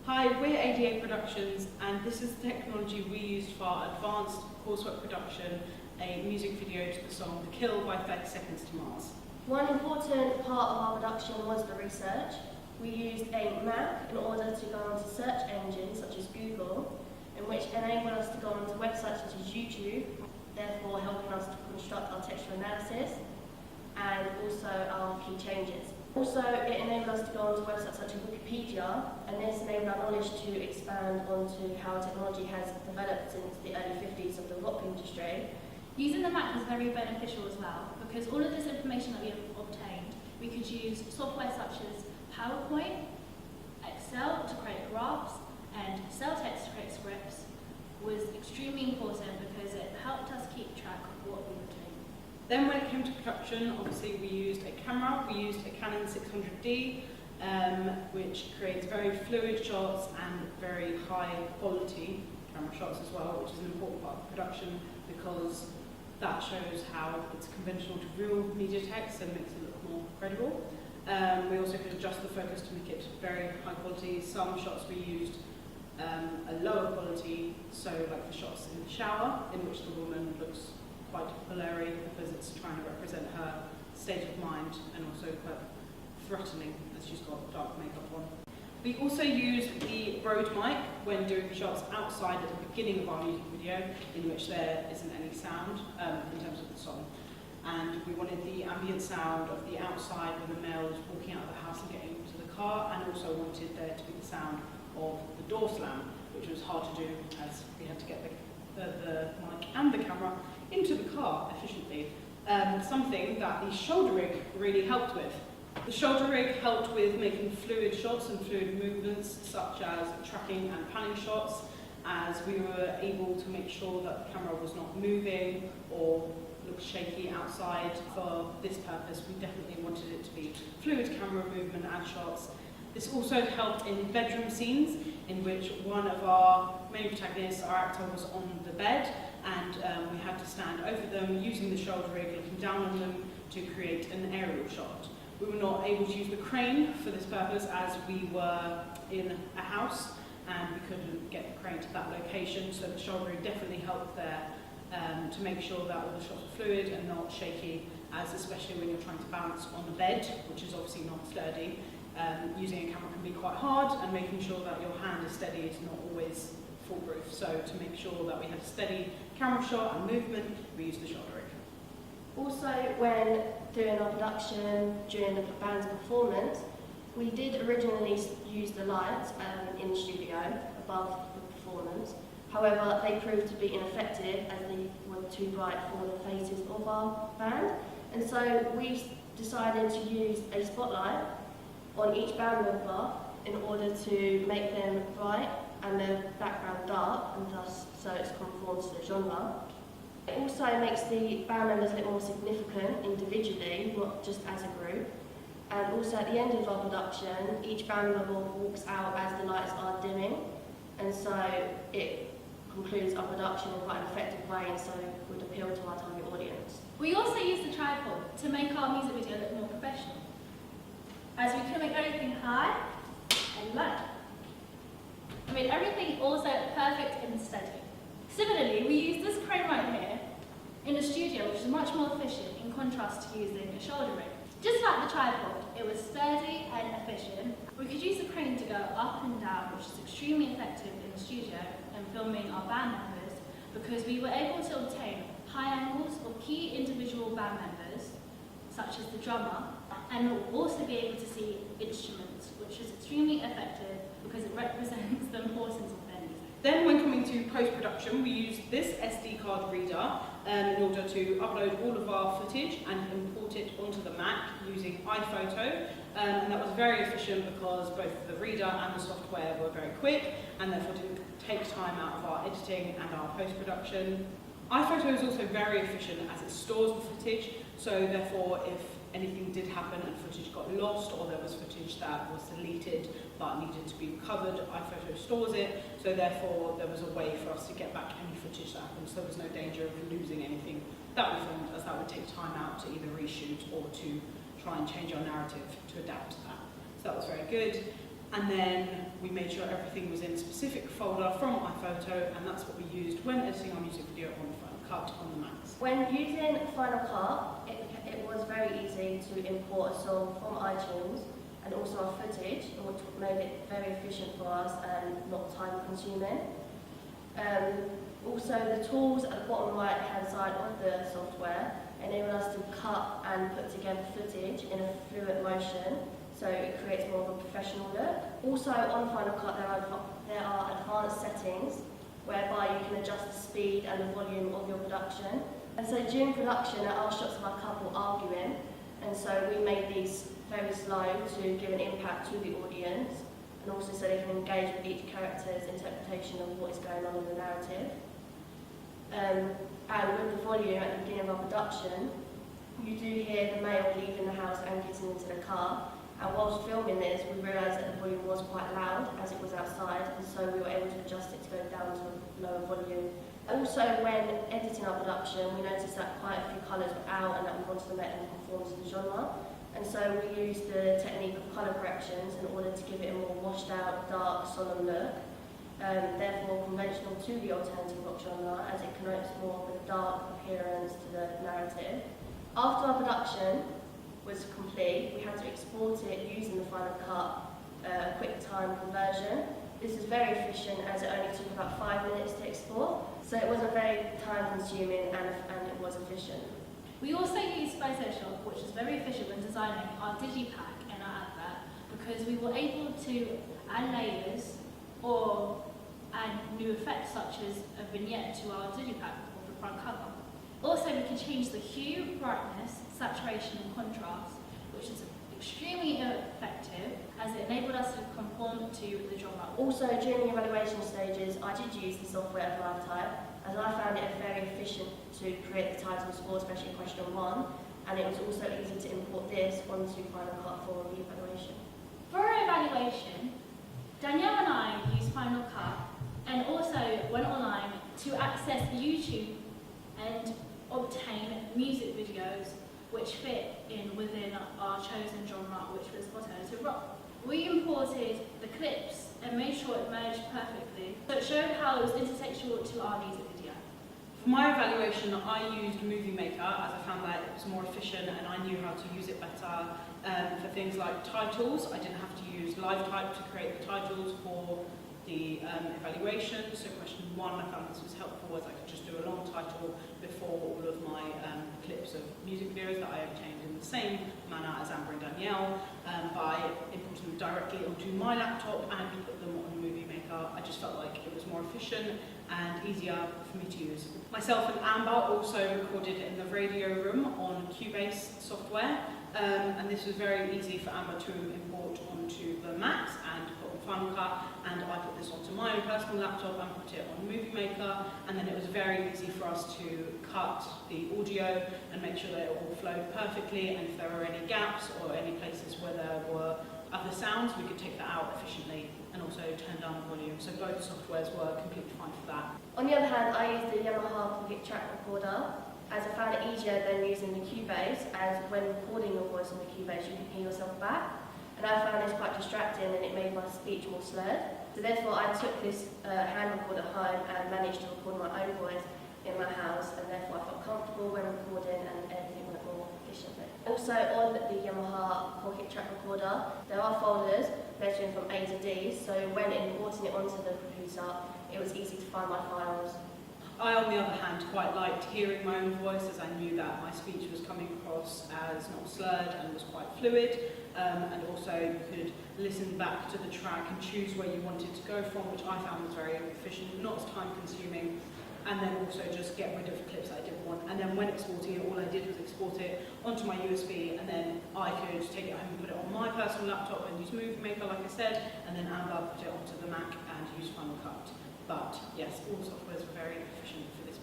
Hi, we're ADA Productions, and this is the technology we used for our advanced coursework production, a music video to the song The Kill by 30 Seconds to Mars. One important part of our production was the research. We used a map in order to go onto search engines such as Google, in which enabled us to go onto websites such as YouTube, therefore helping us to construct our textual analysis and also our key changes. Also, it enabled us to go onto websites such as Wikipedia, and this enabled our knowledge to expand onto how technology has developed since the early 50s of the rock industry. Using the map was very beneficial as well, because all of this information that we obtained, we could use software such as PowerPoint, Excel to create graphs, and CellText to create scripts was extremely important because it helped us keep track of what we were doing. Then when it came to production, obviously we used a camera. We used a Canon 600D, which creates very fluid shots and very high quality camera shots as well, which is an important part of production because that shows how it's conventional to real media text and makes it look more credible. We also could adjust the focus to make it very high quality. Some shots we used a lower quality, so like the shots in the shower, in which the woman looks quite blurry because it's trying to represent her state of mind and also quite threatening as she's got dark makeup on. We also used the Rode mic when doing shots outside at the beginning of our music video, in which there isn't any sound in terms of the song. And we wanted the ambient sound of the outside when the male was walking out of the house and getting into the car, and also wanted there to be the sound of the door slam, which was hard to do as we had to get the mic and the camera into the car efficiently. Something that the shoulder rig really helped with. The shoulder rig helped with making fluid shots and fluid movements such as tracking and panning shots, as we were able to make sure that the camera was not moving or looked shaky outside. For this purpose, we definitely wanted it to be fluid camera movement and shots. This also helped in bedroom scenes in which one of our main protagonists, our actor, was on the bed, and we had to stand over them using the shoulder rig, looking down on them to create an aerial shot. We were not able to use the crane for this purpose as we were in a house and we couldn't get the crane to that location, so the shoulder rig definitely helped there to make sure that all the shots were fluid and not shaky, as especially when you're trying to balance on the bed, which is obviously not sturdy. Using a camera can be quite hard, and making sure that your hand is steady is not always foolproof. So to make sure that we had a steady camera shot and movement, we used the shoulder rig. Also, when doing our production during the band's performance, we did originally use the lights in the studio above the performance. However, they proved to be ineffective as they were too bright for the faces of our band. And so we decided to use a spotlight on each band member in order to make them bright and the background dark, and thus so it's conformed to the genre. It also makes the band members look more significant individually, not just as a group. And also at the end of our production, each band member walks out as the lights are dimming, and so it concludes our production in quite an effective way, and so it would appeal to our target audience. We also used the tripod to make our music video look more professional, as we could make everything high and low. We made everything also perfect and steady. Similarly, we used this crane right here in the studio, which is much more efficient in contrast to using a shoulder rig. Just like the tripod, it was sturdy and efficient. We could use the crane to go up and down, which is extremely effective in the studio and filming our band members, because we were able to obtain high angles of key individual band members, such as the drummer, and we'll also be able to see instruments, which is extremely effective because it represents the importance of their music. Then when coming to post-production, we used this SD card reader in order to upload all of our footage and import it onto the Mac using iPhoto. And that was very efficient because both the reader and the software were very quick and therefore didn't take time out of our editing and our post-production. iPhoto is also very efficient as it stores the footage, so therefore if anything did happen and footage got lost or there was footage that was deleted but needed to be recovered, iPhoto stores it, so therefore there was a way for us to get back any footage that happened, so there was no danger of losing anything that we filmed, as that would take time out to either reshoot or to try and change our narrative to adapt to that. So that was very good. And then we made sure everything was in a specific folder from iPhoto, and that's what we used when editing our music video on Final Cut on the Macs. When using Final Cut, it was very easy to import a song from iTunes and also our footage, which made it very efficient for us and not time consuming. Also, the tools at the bottom right hand side of the software enable us to cut and put together footage in a fluid motion, so it creates more of a professional look. Also on Final Cut there are advanced settings whereby you can adjust the speed and the volume of your production. And so during production there are shots of our couple arguing, and so we made these very slow to give an impact to the audience, and also so they can engage with each character's interpretation of what is going on in the narrative. And with the volume at the beginning of our production, you do hear the male leaving the house and getting into the car. And whilst filming this, we realised that the volume was quite loud as it was outside, and so we were able to adjust it to go down to a lower volume. Also, when editing our production, we noticed that quite a few colours were out and that we wanted to make them conform to the genre. And so we used the technique of colour corrections in order to give it a more washed out, dark, solemn look. Therefore conventional to the alternative rock genre, as it connotes more of a dark appearance to the narrative. After our production was complete, we had to export it using the Final Cut QuickTime conversion. This is very efficient as it only took about 5 minutes to export, so it wasn't very time consuming and it was efficient. We also used Photoshop, which is very efficient when designing our digipack and our advert, because we were able to add layers or add new effects such as a vignette to our digipack or the front cover. Also, we can change the hue, brightness, saturation and contrast, which is extremely effective as it enabled us to conform to the genre. Also, during the evaluation stages, I did use the software LiveType, as I found it very efficient to create the titles for especially question 1, and it was also easy to import this onto Final Cut for the evaluation. For our evaluation, Danielle and I used Final Cut and also went online to access YouTube and obtain music videos which fit in within our chosen genre, which was alternative rock. We imported the clips and made sure it merged perfectly, so it showed how it was intertextual to our music video. For my evaluation, I used Movie Maker as I found that it was more efficient and I knew how to use it better. For things like titles, I didn't have to use LiveType to create the titles for the evaluation. So question 1, I found this was helpful as I could just do a long title before all of my clips of music videos that I obtained in the same manner as Amber and Danielle by importing them directly onto my laptop and put them on Movie Maker. I just felt like it was more efficient and easier for me to use. Myself and Amber also recorded in the radio room on Cubase software, and this was very easy for Amber to import onto the Macs and put on Final Cut, and I put this onto my own personal laptop and put it on Movie Maker, and then it was very easy for us to cut the audio and make sure that it all flowed perfectly, and if there were any gaps or any places where there were other sounds, we could take that out efficiently and also turn down the volume. So both softwares were completely fine for that. On the other hand, I used the Yamaha Pocket Track Recorder as I found it easier than using the Cubase, as when recording your voice on the Cubase you can hear yourself back, and I found this quite distracting and it made my speech more slurred. So therefore I took this hand recorder home and managed to record my own voice in my house, and therefore I felt comfortable when recording and everything went more efficiently. Also on the Yamaha Pocket Track Recorder there are folders measuring from A to D, so when importing it onto the computer it was easy to find my files. I, on the other hand, quite liked hearing my own voice, as I knew that my speech was coming across as not slurred and was quite fluid, and also you could listen back to the track and choose where you wanted to go from, which I found was very efficient, not as time consuming, and then also just get rid of clips that I didn't want. And then when exporting it, all I did was export it onto my USB, and then I could take it home and put it on my personal laptop and use Movie Maker, like I said, and then Amber put it onto the Mac and use Final Cut. But yes, all softwares were very efficient for this